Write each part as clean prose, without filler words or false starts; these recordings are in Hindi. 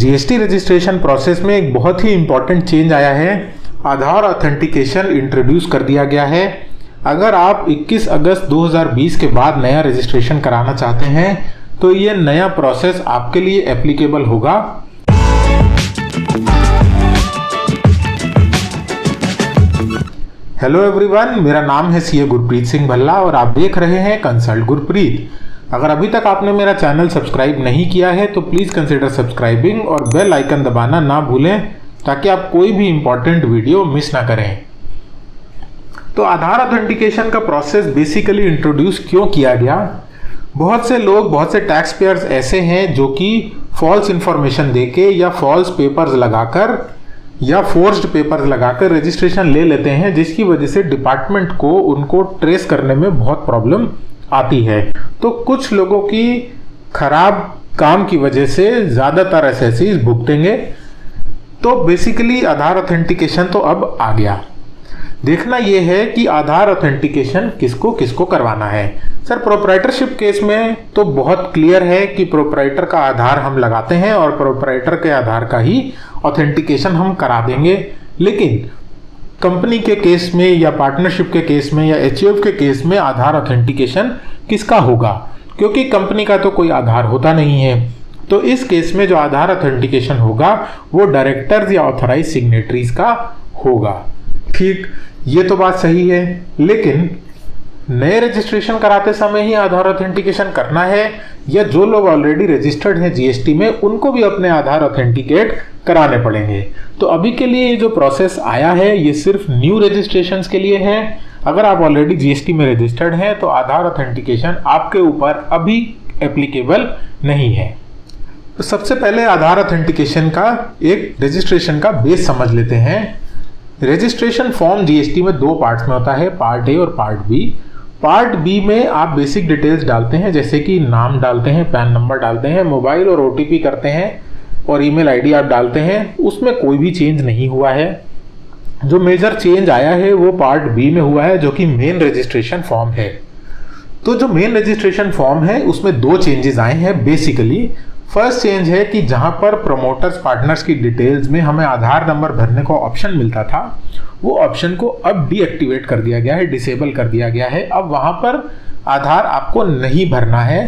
जीएसटी रजिस्ट्रेशन प्रोसेस में एक बहुत ही इम्पॉर्टेंट चेंज आया है। आधार ऑथेंटिकेशन इंट्रोड्यूस कर दिया गया है। अगर आप 21 अगस्त 2020 के बाद नया रजिस्ट्रेशन कराना चाहते हैं तो ये नया प्रोसेस आपके लिए एप्लीकेबल होगा। हेलो एवरीवन, मेरा नाम है सीए गुरप्रीत सिंह भल्ला और आप देख रहे हैं कंसल्ट गुरप्रीत। अगर अभी तक आपने मेरा चैनल सब्सक्राइब नहीं किया है तो प्लीज़ कंसिडर सब्सक्राइबिंग और बेल आइकन दबाना ना भूलें ताकि आप कोई भी इम्पॉर्टेंट वीडियो मिस ना करें। तो आधार ऑथेंटिकेशन का प्रोसेस बेसिकली इंट्रोड्यूस क्यों किया गया? बहुत से लोग, बहुत से टैक्स पेयर्स ऐसे हैं जो कि फॉल्स इंफॉर्मेशन देके या फॉल्स पेपर्स लगाकर या फोर्स्ड पेपर्स लगाकर रजिस्ट्रेशन ले लेते हैं, जिसकी वजह से डिपार्टमेंट को उनको ट्रेस करने में बहुत प्रॉब्लम आती है। तो कुछ लोगों की खराब काम की वजह से ज़्यादातर एसएससीज भुगतेंगे। तो बेसिकली आधार ऑथेंटिकेशन तो अब आ गया। देखना यह है कि आधार ऑथेंटिकेशन किसको किसको करवाना है। सर, प्रोप्राइटरशिप केस में तो बहुत क्लियर है कि प्रोप्राइटर का आधार हम लगाते हैं और प्रोप्राइटर के आधार का ही ऑथेंटिकेशन हम करा देंगे। लेकिन कंपनी के केस में या पार्टनरशिप के केस में या एचयूएफ के केस में आधार ऑथेंटिकेशन किसका होगा? क्योंकि कंपनी का तो कोई आधार होता नहीं है। तो इस केस में जो आधार ऑथेंटिकेशन होगा वो डायरेक्टर्स या ऑथराइज सिग्नेटरीज का होगा। ठीक, ये तो बात सही है। लेकिन नए रजिस्ट्रेशन कराते समय ही आधार ऑथेंटिकेशन करना है या जो लोग ऑलरेडी रजिस्टर्ड हैं जीएसटी में उनको भी अपने आधार ऑथेंटिकेट कराने पड़ेंगे? तो अभी के लिए ये जो प्रोसेस आया है ये सिर्फ न्यू रजिस्ट्रेशंस के लिए है। अगर आप ऑलरेडी जीएसटी में रजिस्टर्ड हैं तो आधार ऑथेंटिकेशन आपके ऊपर अभी एप्लीकेबल नहीं है। तो सबसे पहले आधार ऑथेंटिकेशन का एक रजिस्ट्रेशन का बेस समझ लेते हैं। रजिस्ट्रेशन फॉर्म जीएसटी में दो पार्ट्स में होता है, पार्ट ए और पार्ट बी। पार्ट बी में आप बेसिक डिटेल्स डालते हैं, जैसे कि नाम डालते हैं, पैन नंबर डालते हैं, मोबाइल और ओटीपी करते हैं और ईमेल आईडी आप डालते हैं। उसमें कोई भी चेंज नहीं हुआ है। जो मेजर चेंज आया है वो पार्ट बी में हुआ है, जो कि मेन रजिस्ट्रेशन फॉर्म है। तो जो मेन रजिस्ट्रेशन फॉर्म है उसमें दो चेंजेस आए हैं बेसिकली। फर्स्ट चेंज है कि जहां पर प्रमोटर्स पार्टनर्स की डिटेल्स में हमें आधार नंबर भरने का ऑप्शन मिलता था, वो ऑप्शन को अब डीएक्टिवेट कर दिया गया है, डिसेबल कर दिया गया है। अब वहां पर आधार आपको नहीं भरना है।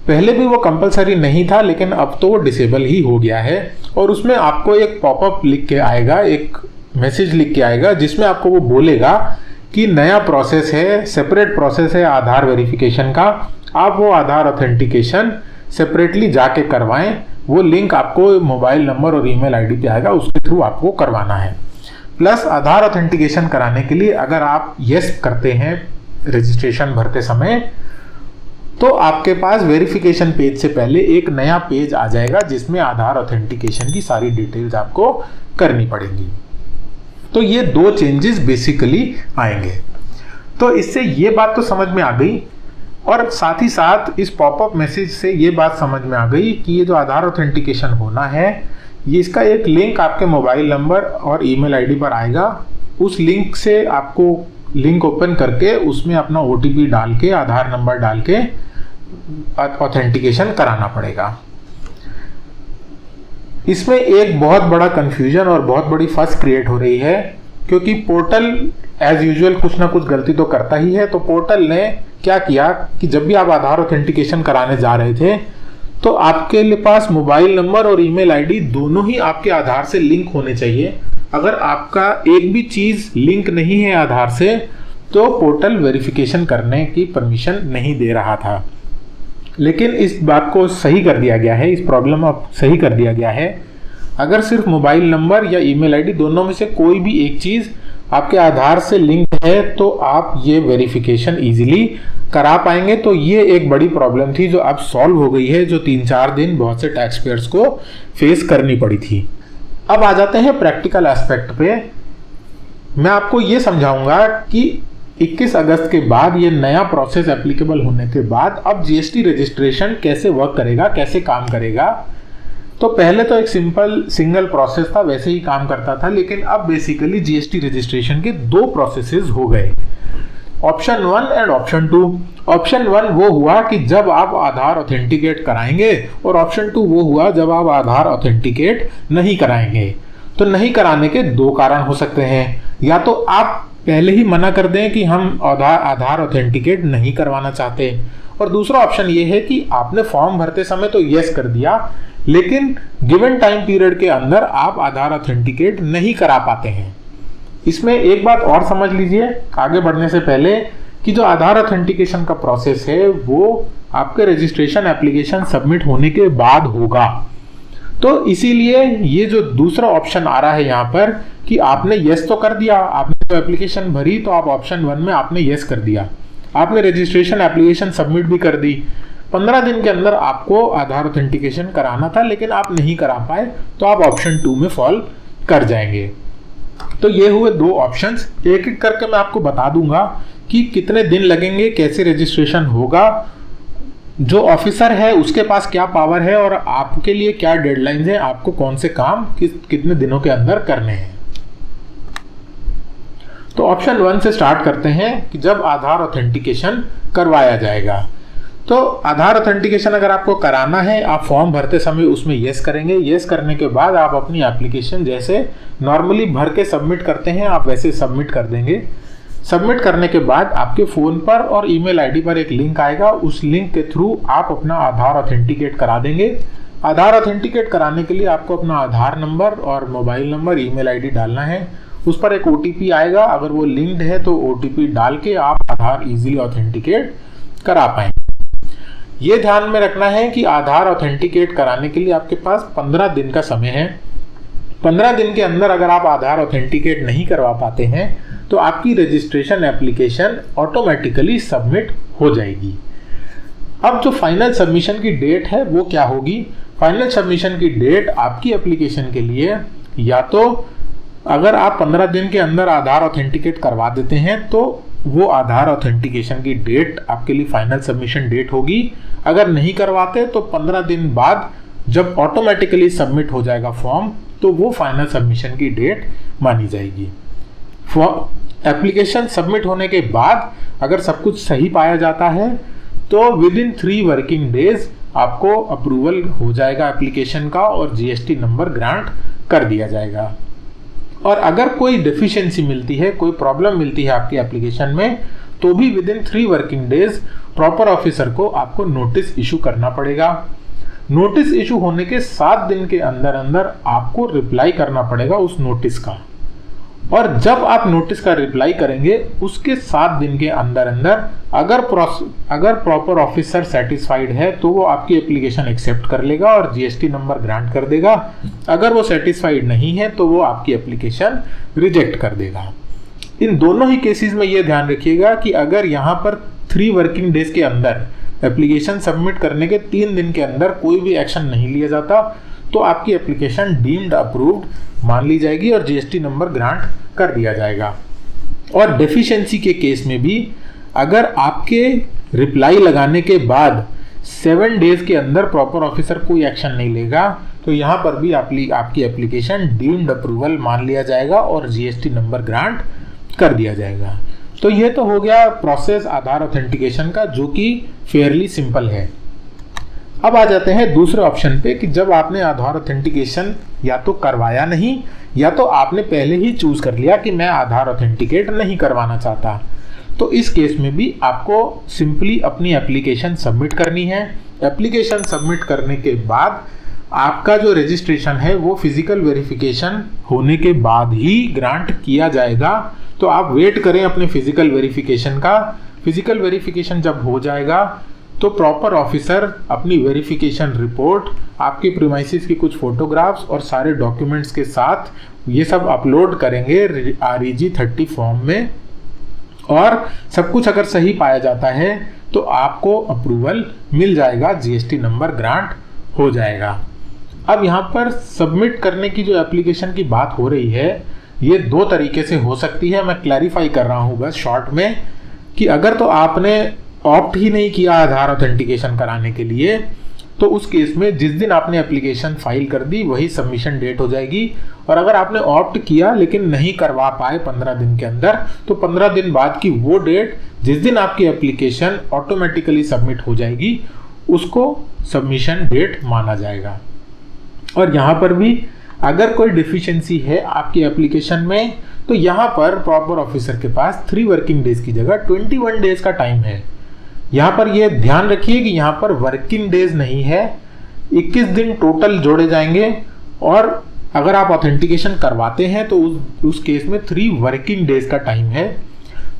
पहले भी वो कंपलसरी नहीं था लेकिन अब तो वो डिसेबल ही हो गया है। और उसमें आपको एक पॉपअप लिख के आएगा, एक मैसेज लिख के आएगा जिसमें आपको वो बोलेगा कि नया प्रोसेस है, सेपरेट प्रोसेस है आधार वेरिफिकेशन का। आप वो आधार ऑथेंटिकेशन सेपरेटली जाके करवाएं। वो लिंक आपको मोबाइल नंबर और ईमेल आईडी पे आएगा, उसके थ्रू आपको करवाना है। प्लस आधार ऑथेंटिकेशन कराने के लिए अगर आप यस करते हैं रजिस्ट्रेशन भरते समय तो आपके पास वेरिफिकेशन पेज से पहले एक नया पेज आ जाएगा जिसमें आधार ऑथेंटिकेशन की सारी डिटेल्स आपको करनी पड़ेंगी। तो ये दो चेंजेस बेसिकली आएंगे। तो इससे ये बात तो समझ में आ गई और साथ ही साथ इस पॉपअप मैसेज से ये बात समझ में आ गई कि ये जो आधार ऑथेंटिकेशन होना है ये इसका एक लिंक आपके मोबाइल नंबर और ईमेल आईडी पर आएगा। उस लिंक से आपको लिंक ओपन करके उसमें अपना ओटीपी डाल के, आधार नंबर डाल के ऑथेंटिकेशन कराना पड़ेगा। इसमें एक बहुत बड़ा कंफ्यूजन और बहुत बड़ी फस क्रिएट हो रही है क्योंकि पोर्टल एज यूजुअल कुछ ना कुछ गलती तो करता ही है। तो पोर्टल ने क्या किया कि जब भी आप आधार ऑथेंटिकेशन कराने जा रहे थे तो आपके पास मोबाइल नंबर और ईमेल आईडी दोनों ही आपके आधार से लिंक होने चाहिए। अगर आपका एक भी चीज़ लिंक नहीं है आधार से तो पोर्टल वेरिफिकेशन करने की परमिशन नहीं दे रहा था। लेकिन इस बात को सही कर दिया गया है, इस प्रॉब्लम अब सही कर दिया गया है। अगर सिर्फ मोबाइल नंबर या ईमेल आईडी दोनों में से कोई भी एक चीज़ आपके आधार से लिंक है तो आप ये वेरिफिकेशन इजीली करा पाएंगे। तो ये एक बड़ी प्रॉब्लम थी जो अब सॉल्व हो गई है, जो 3-4 दिन बहुत से टैक्स पेयर्स को फेस करनी पड़ी थी। अब आ जाते हैं प्रैक्टिकल एस्पेक्ट पे। मैं आपको ये समझाऊंगा कि 21 अगस्त के बाद ये नया प्रोसेस एप्लीकेबल होने के बाद अब जीएसटी रजिस्ट्रेशन कैसे वर्क करेगा, कैसे काम करेगा। तो पहले तो एक सिंपल सिंगल प्रोसेस था, वैसे ही काम करता था, लेकिन अब बेसिकली जीएसटी रजिस्ट्रेशन के दो प्रोसेसेस हो गए। Option 1 and option 2। ऑप्शन 1 वो हुआ कि जब आप आधार ऑथेंटिकेट कराएंगे, और ऑप्शन 2 वो हुआ जब आप आधार ऑथेंटिकेट नहीं कराएंगे। तो नहीं कराने के दो कारण हो सकते हैं, या तो आप पहले ही मना कर दें कि हम आधार ऑथेंटिकेट नहीं करवाना चाहते, और दूसरा ऑप्शन ये है कि आपने फॉर्म भरते समय तो यस कर दिया, लेकिन गिवन टाइम पीरियड के अंदर आप आधार ऑथेंटिकेट नहीं करा पाते हैं। इसमें एक बात और समझ लीजिए आगे बढ़ने से पहले, कि जो आधार ऑथेंटिकेशन का प्रोसेस है वो आपके रजिस्ट्रेशन एप्लीकेशन सबमिट होने के बाद होगा। तो इसीलिए ये जो दूसरा ऑप्शन आ रहा है यहाँ पर कि आपने यस तो कर दिया, आपने जो एप्लीकेशन भरी तो आप ऑप्शन 1 में आपने यस कर दिया, आपने रजिस्ट्रेशन एप्लीकेशन सबमिट भी कर दी, 15 दिन के अंदर आपको आधार ऑथेंटिकेशन कराना था लेकिन आप नहीं करा पाए, तो आप ऑप्शन 2 में फॉल कर जाएंगे। तो ये हुए दो ऑप्शंस। एक एक करके मैं आपको बता दूंगा कि कितने दिन लगेंगे, कैसे रजिस्ट्रेशन होगा, जो ऑफिसर है उसके पास क्या पावर है, और आपके लिए क्या डेडलाइंस है, आपको कौन से काम कितने दिनों के अंदर करने हैं। तो ऑप्शन 1 से स्टार्ट करते हैं कि जब आधार ऑथेंटिकेशन करवाया जाएगा। तो आधार ऑथेंटिकेशन अगर आपको कराना है, आप फॉर्म भरते समय उसमें यस करेंगे। यस करने के बाद आप अपनी एप्लीकेशन जैसे नॉर्मली भर के सबमिट करते हैं, आप वैसे सबमिट कर देंगे। सबमिट करने के बाद आपके फ़ोन पर और ईमेल आईडी पर एक लिंक आएगा, उस लिंक के थ्रू आप अपना आधार ऑथेंटिकेट करा देंगे। आधार ऑथेंटिकेट कराने के लिए आपको अपना आधार नंबर और मोबाइल नंबर, ईमेल आईडी डालना है। उस पर एक OTP आएगा, अगर वो लिंक्ड है तो OTP डाल के आप आधार इजीली ऑथेंटिकेट करा पाएंगे। ये ध्यान में रखना है कि आधार ऑथेंटिकेट कराने के लिए आपके पास 15 दिन का समय है। 15 दिन के अंदर अगर आप आधार ऑथेंटिकेट नहीं करवा पाते हैं तो आपकी रजिस्ट्रेशन एप्लीकेशन ऑटोमेटिकली सबमिट हो जाएगी। अब जो फाइनल सबमिशन की डेट है वो क्या होगी? फाइनल सबमिशन की डेट आपकी एप्लीकेशन के लिए, या तो अगर आप 15 दिन के अंदर आधार ऑथेंटिकेट करवा देते हैं तो वो आधार ऑथेंटिकेशन की डेट आपके लिए फाइनल सबमिशन डेट होगी। अगर नहीं करवाते तो 15 दिन बाद जब ऑटोमेटिकली सबमिट हो जाएगा फॉर्म, तो वो फाइनल सबमिशन की डेट मानी जाएगी। एप्लीकेशन सबमिट होने के बाद अगर सब कुछ सही पाया जाता है तो विद इन 3 वर्किंग डेज आपको अप्रूवल हो जाएगा एप्लीकेशन का और GST नंबर ग्रांट कर दिया जाएगा। और अगर कोई डेफिशिएंसी मिलती है, कोई प्रॉब्लम मिलती है आपकी एप्लीकेशन में, तो भी with in 3 working days proper officer को आपको नोटिस इशू करना पड़ेगा। नोटिस इशू होने के 7 दिन के अंदर अंदर आपको रिप्लाई करना पड़ेगा उस नोटिस का, और जब आप नोटिस का रिप्लाई करेंगे उसके 7 दिन के अंदर अंदर अगर प्रॉपर ऑफिसर सेटिस्फाइड है तो वो आपकी एप्लीकेशन एक्सेप्ट कर लेगा और GST नंबर ग्रांट कर देगा। अगर वो सेटिस्फाइड नहीं है तो वो आपकी एप्लीकेशन रिजेक्ट कर देगा। इन दोनों ही केसेस में ये ध्यान रखिएगा कि अगर यहाँ पर 3 वर्किंग डेज के अंदर एप्लीकेशन सबमिट करने के 3 दिन के अंदर कोई भी एक्शन नहीं लिया जाता तो आपकी एप्लीकेशन डीम्ड अप्रूव्ड मान ली जाएगी और GST नंबर ग्रांट कर दिया जाएगा। और डेफिशिएंसी के केस में भी अगर आपके रिप्लाई लगाने के बाद 7 डेज के अंदर प्रॉपर ऑफिसर कोई एक्शन नहीं लेगा तो यहाँ पर भी आपकी एप्लीकेशन डीम्ड अप्रूवल मान लिया जाएगा और GST नंबर ग्रांट कर दिया जाएगा। तो ये तो हो गया प्रोसेस आधार ऑथेंटिकेशन का, जो कि फेयरली सिंपल है। अब आ जाते हैं दूसरे ऑप्शन पे कि जब आपने आधार ऑथेंटिकेशन या तो करवाया नहीं, या तो आपने पहले ही चूज कर लिया कि मैं आधार ऑथेंटिकेट नहीं करवाना चाहता। तो इस केस में भी आपको सिंपली अपनी एप्लीकेशन सबमिट करनी है। एप्लीकेशन सबमिट करने के बाद आपका जो रजिस्ट्रेशन है वो फिजिकल वेरिफिकेशन होने के बाद ही ग्रांट किया जाएगा। तो आप वेट करें अपने फिजिकल वेरिफिकेशन का। फिजिकल वेरिफिकेशन जब हो जाएगा तो प्रॉपर ऑफिसर अपनी वेरिफिकेशन रिपोर्ट, आपके प्रीमाइसिस की कुछ फोटोग्राफ्स और सारे डॉक्यूमेंट्स के साथ ये सब अपलोड करेंगे REG 30 फॉर्म में, और सब कुछ अगर सही पाया जाता है तो आपको अप्रूवल मिल जाएगा, GST नंबर ग्रांट हो जाएगा। अब यहाँ पर सबमिट करने की जो एप्लीकेशन की बात हो रही है ये 2 तरीके से हो सकती है। मैं क्लैरिफाई कर रहा हूँ बस शॉर्ट में कि अगर तो आपने ऑप्ट ही नहीं किया आधार ऑथेंटिकेशन कराने के लिए तो उस केस में जिस दिन आपने एप्लीकेशन फाइल कर दी वही सबमिशन डेट हो जाएगी। और अगर आपने ऑप्ट किया लेकिन नहीं करवा पाए 15 दिन के अंदर, तो 15 दिन बाद की वो डेट जिस दिन आपकी एप्लीकेशन ऑटोमेटिकली सबमिट हो जाएगी उसको सबमिशन डेट माना जाएगा। और यहाँ पर भी अगर कोई डिफिशियंसी है आपकी एप्लीकेशन में, तो यहाँ पर प्रॉपर ऑफिसर के पास 3 वर्किंग डेज की जगह 21 डेज का टाइम है। यहाँ पर ये ध्यान रखिए कि यहाँ पर वर्किंग डेज नहीं है, 21 दिन टोटल जोड़े जाएंगे। और अगर आप ऑथेंटिकेशन करवाते हैं तो उस केस में 3 वर्किंग डेज का टाइम है।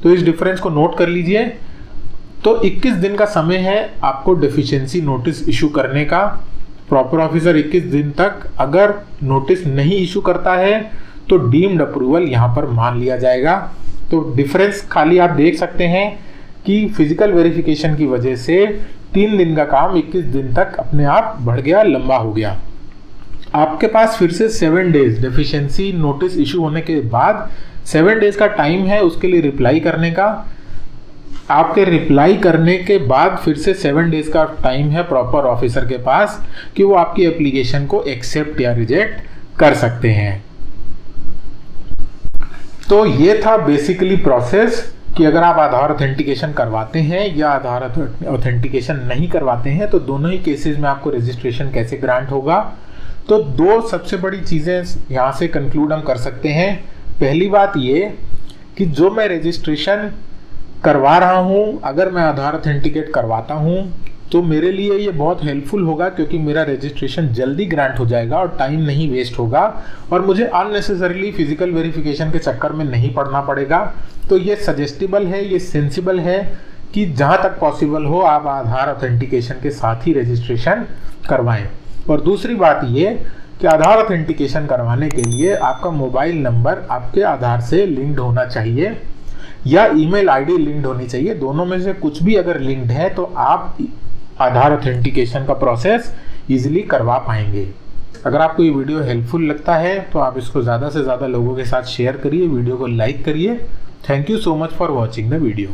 तो इस डिफरेंस को नोट कर लीजिए। तो 21 दिन का समय है आपको डेफिशिएंसी नोटिस इशू करने का। प्रॉपर ऑफिसर 21 दिन तक अगर नोटिस नहीं इशू करता है तो डीम्ड अप्रूवल यहाँ पर मान लिया जाएगा। तो डिफरेंस खाली आप देख सकते हैं कि फिजिकल वेरिफिकेशन की वजह से 3 दिन का काम 21 दिन तक अपने आप बढ़ गया, लंबा हो गया। आपके पास फिर से 7 डेज डेफिशिएंसी नोटिस इशू होने के बाद 7 डेज का टाइम है उसके लिए रिप्लाई करने का। आपके रिप्लाई करने के बाद फिर से 7 डेज का टाइम है प्रॉपर ऑफिसर के पास कि वो आपकी एप्लीकेशन को एक्सेप्ट या रिजेक्ट कर सकते हैं। तो ये था बेसिकली प्रोसेस कि अगर आप आधार ऑथेंटिकेशन करवाते हैं या आधार ऑथेंटिकेशन नहीं करवाते हैं तो दोनों ही केसेस में आपको रजिस्ट्रेशन कैसे ग्रांट होगा। तो 2 सबसे बड़ी चीज़ें यहाँ से कंक्लूड हम कर सकते हैं। पहली बात ये कि जो मैं रजिस्ट्रेशन करवा रहा हूँ, अगर मैं आधार ऑथेंटिकेट करवाता हूँ तो मेरे लिए ये बहुत हेल्पफुल होगा क्योंकि मेरा रजिस्ट्रेशन जल्दी ग्रांट हो जाएगा और टाइम नहीं वेस्ट होगा और मुझे अननेसेसरीली फिजिकल वेरिफिकेशन के चक्कर में नहीं पड़ना पड़ेगा। तो ये सजेस्टेबल है, ये सेंसिबल है कि जहाँ तक पॉसिबल हो आप आधार ऑथेंटिकेशन के साथ ही रजिस्ट्रेशन करवाएं। और दूसरी बात ये कि आधार ऑथेंटिकेशन करवाने के लिए आपका मोबाइल नंबर आपके आधार से लिंक्ड होना चाहिए या ईमेल आईडी लिंक्ड होनी चाहिए। दोनों में से कुछ भी अगर लिंक्ड है तो आप आधार ऑथेंटिकेशन का प्रोसेस इजीली करवा पाएंगे। अगर आपको ये वीडियो हेल्पफुल लगता है तो आप इसको ज़्यादा से ज़्यादा लोगों के साथ शेयर करिए, वीडियो को लाइक करिए। Thank you so much for watching the video.